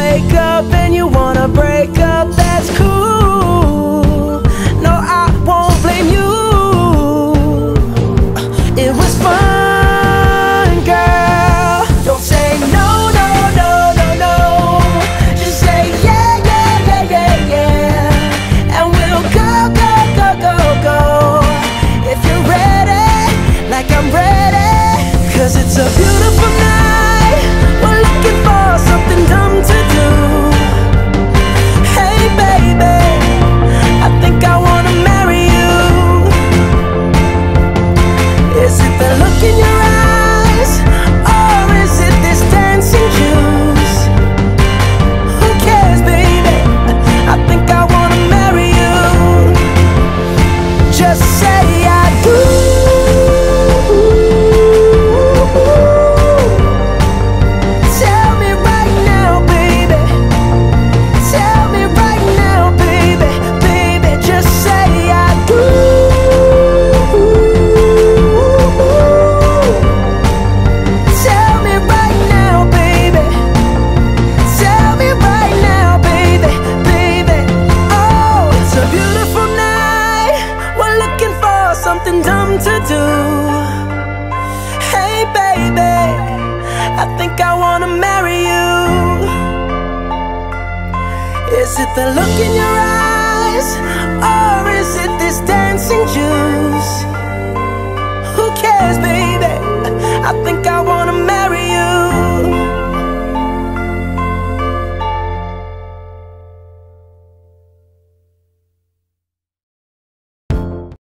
wake up and you wanna break up, that's cool. No, I won't blame you. It was fun, girl. Don't say no, no, no, no, no. Just say yeah, yeah, yeah, yeah, yeah. And we'll go, go, go, go, go. If you're ready, like I'm ready. 'Cause it's a beautiful night. We're looking for something dumb to do. Hey baby, I think I wanna marry you. Is it the look in your eyes, or is it this dancing juice? Who cares, baby? I think I wanna marry you. Just say I do. Tell me right now, baby. Tell me right now, baby. Baby, just say I do. Tell me right now, baby. Tell me right now, baby. Baby, oh, it's a beautiful night. We're looking for something dumb to do. Hey baby, I think I wanna marry you. Is it the look in your eyes, or is it this dancing juice?